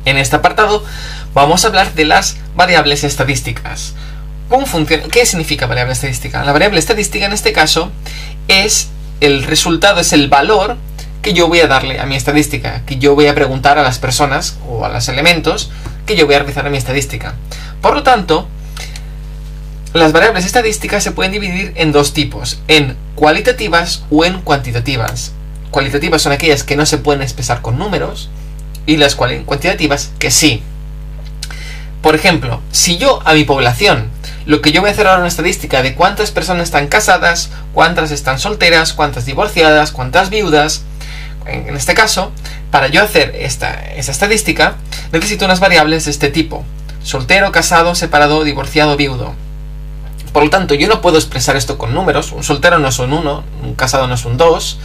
En este apartado vamos a hablar de las variables estadísticas. ¿Cómo funciona? ¿Qué significa variable estadística? La variable estadística en este caso es el resultado, es el valor que yo voy a darle a mi estadística, que yo voy a preguntar a las personas o a los elementos que yo voy a realizar en mi estadística. Por lo tanto, las variables estadísticas se pueden dividir en dos tipos, en cualitativas o en cuantitativas. Cualitativas son aquellas que no se pueden expresar con números y las cuantitativas que sí. Por ejemplo, si yo a mi población, lo que yo voy a hacer ahora en una estadística de cuántas personas están casadas, cuántas están solteras, cuántas divorciadas, cuántas viudas, en este caso, para yo hacer esa estadística, necesito unas variables de este tipo: soltero, casado, separado, divorciado, viudo. Por lo tanto, yo no puedo expresar esto con números. Un soltero no es un 1, un casado no es un 2.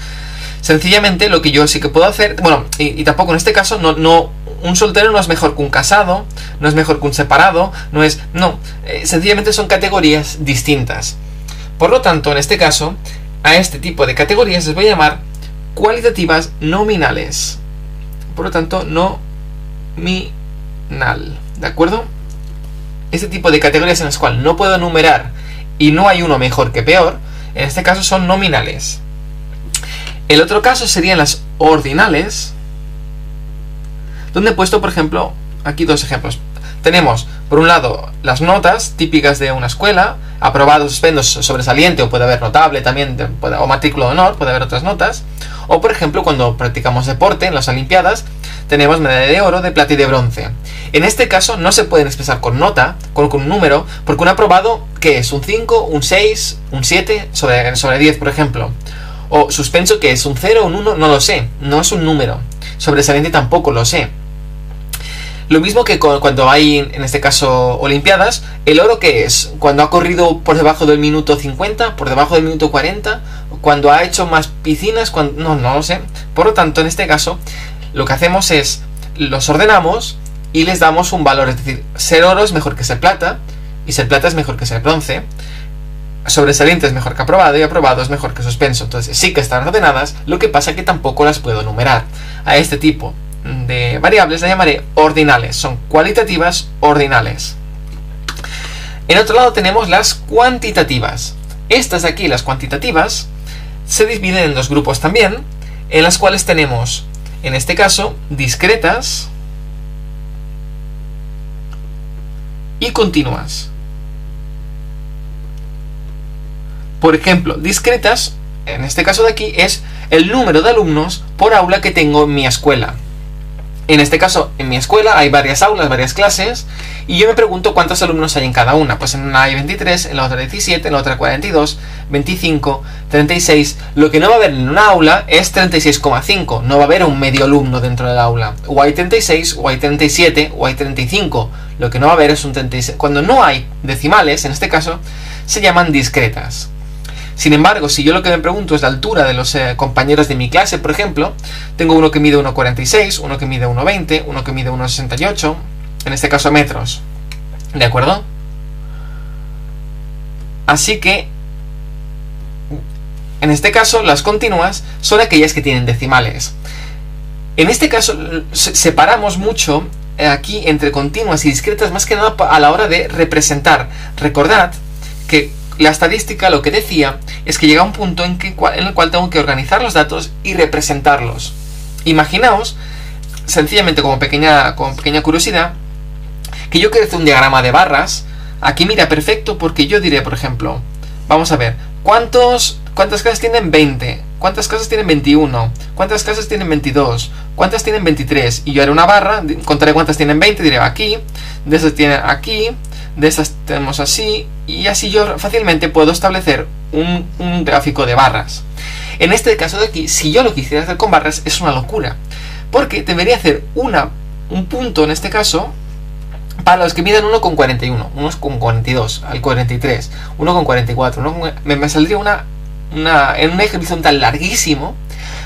Sencillamente lo que yo sí que puedo hacer, bueno, y tampoco en este caso, un soltero no es mejor que un casado, no es mejor que un separado, sencillamente son categorías distintas. Por lo tanto, en este caso, a este tipo de categorías les voy a llamar cualitativas nominales. Por lo tanto, nominal, ¿de acuerdo? Este tipo de categorías en las cuales no puedo numerar y no hay uno mejor que peor, en este caso son nominales. El otro caso serían las ordinales, donde he puesto, por ejemplo, aquí dos ejemplos. Tenemos, por un lado, las notas típicas de una escuela: aprobado, suspenso, sobresaliente, o puede haber notable también, o matrícula de honor, puede haber otras notas. O, por ejemplo, cuando practicamos deporte en las Olimpiadas, tenemos medalla de oro, de plata y de bronce. En este caso no se pueden expresar con nota, con un número, porque un aprobado, ¿qué es? Un 5, un 6, un 7 sobre 10, por ejemplo. O suspenso, ¿qué es? Un 0, un 1, no lo sé, no es un número. Sobresaliente tampoco lo sé. Lo mismo que cuando hay, en este caso, Olimpiadas, ¿el oro qué es? Cuando ha corrido por debajo del minuto 50, por debajo del minuto 40, cuando ha hecho más piscinas, no lo sé. Por lo tanto, en este caso, lo que hacemos es, los ordenamos y les damos un valor. Es decir, ser oro es mejor que ser plata, y ser plata es mejor que ser bronce. Sobresaliente es mejor que aprobado, y aprobado es mejor que suspenso. Entonces sí que están ordenadas, lo que pasa que tampoco las puedo numerar. A este tipo de variables las llamaré ordinales, son cualitativas ordinales. En otro lado tenemos las cuantitativas. Estas de aquí, las cuantitativas, se dividen en dos grupos también, en las cuales tenemos, en este caso, discretas y continuas. Por ejemplo, discretas, en este caso de aquí, es el número de alumnos por aula que tengo en mi escuela. En este caso, en mi escuela hay varias aulas, varias clases, y yo me pregunto cuántos alumnos hay en cada una. Pues en una hay 23, en la otra 17, en la otra 42, 25, 36. Lo que no va a haber en una aula es 36,5. No va a haber un medio alumno dentro del aula. O hay 36, o hay 37, o hay 35. Lo que no va a haber es un 36. Cuando no hay decimales, en este caso, se llaman discretas. Sin embargo, si yo lo que me pregunto es la altura de los compañeros de mi clase, por ejemplo, tengo uno que mide 1,46, uno que mide 1,20, uno que mide 1,68, en este caso metros. ¿De acuerdo? Así que, en este caso, las continuas son aquellas que tienen decimales. En este caso, separamos mucho aquí entre continuas y discretas, más que nada a la hora de representar. Recordad que la estadística lo que decía es que llega un punto en el cual tengo que organizar los datos y representarlos. Imaginaos, sencillamente como pequeña curiosidad, que yo quiero hacer un diagrama de barras. Aquí mira perfecto, porque yo diré, por ejemplo, vamos a ver, ¿cuántas casas tienen 20? ¿Cuántas casas tienen 21? ¿Cuántas casas tienen 22? ¿Cuántas tienen 23? Y yo haré una barra, contaré cuántas tienen 20, diré aquí, de esas tienen aquí, de estas tenemos así, y así yo fácilmente puedo establecer un gráfico de barras. En este caso de aquí, si yo lo quisiera hacer con barras, es una locura, porque debería hacer un punto en este caso para los que midan 1,41, 1,42, al 43, 1,44, me saldría en un eje horizontal larguísimo.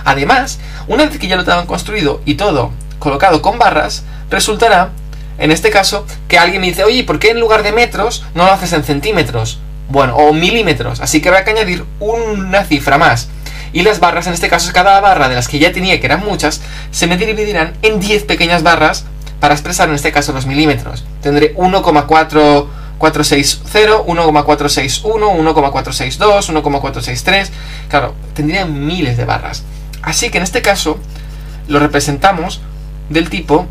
Además, una vez que ya lo tengan construido y todo colocado con barras, resultará, en este caso, que alguien me dice, oye, ¿por qué en lugar de metros no lo haces en centímetros? Bueno, o milímetros. Así que habrá que añadir una cifra más. Y las barras, en este caso, cada barra de las que ya tenía, que eran muchas, se me dividirán en 10 pequeñas barras para expresar en este caso los milímetros. Tendré 1,460, 1,461, 1,462, 1,463. Claro, tendría miles de barras. Así que en este caso lo representamos del tipo,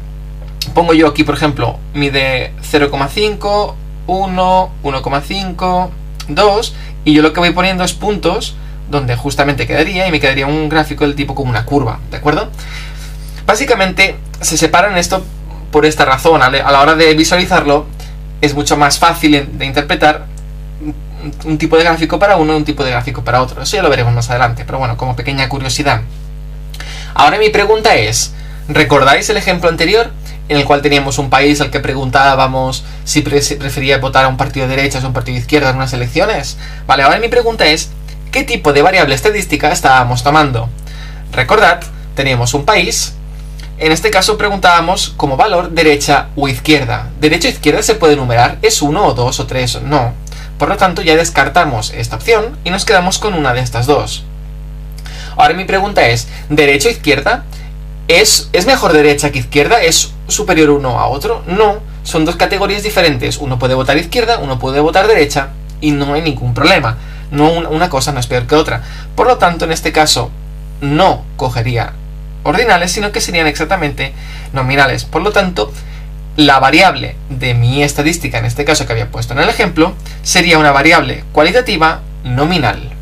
pongo yo aquí por ejemplo, mide 0,5, 1, 1,5, 2, y yo lo que voy poniendo es puntos donde justamente quedaría, y me quedaría un gráfico del tipo como una curva, ¿de acuerdo? Básicamente se separan esto por esta razón. A la hora de visualizarlo es mucho más fácil de interpretar un tipo de gráfico para uno y un tipo de gráfico para otro. Eso ya lo veremos más adelante, pero bueno, como pequeña curiosidad. Ahora mi pregunta es, ¿recordáis el ejemplo anterior? En el cual teníamos un país al que preguntábamos si prefería votar a un partido de derechas o un partido de izquierda en unas elecciones. Vale, ahora mi pregunta es, ¿qué tipo de variable estadística estábamos tomando? Recordad, teníamos un país. En este caso preguntábamos como valor derecha o izquierda. ¿Derecha o izquierda se puede numerar? ¿Es 1 o 2 o 3? No. Por lo tanto ya descartamos esta opción y nos quedamos con una de estas dos. Ahora mi pregunta es, ¿derecha o izquierda? ¿Es mejor derecha que izquierda? ¿Es superior uno a otro? No, son dos categorías diferentes. Uno puede votar izquierda, uno puede votar derecha y no hay ningún problema. No, una cosa no es peor que otra. Por lo tanto, en este caso no cogería ordinales, sino que serían exactamente nominales. Por lo tanto, la variable de mi estadística, en este caso que había puesto en el ejemplo, sería una variable cualitativa nominal.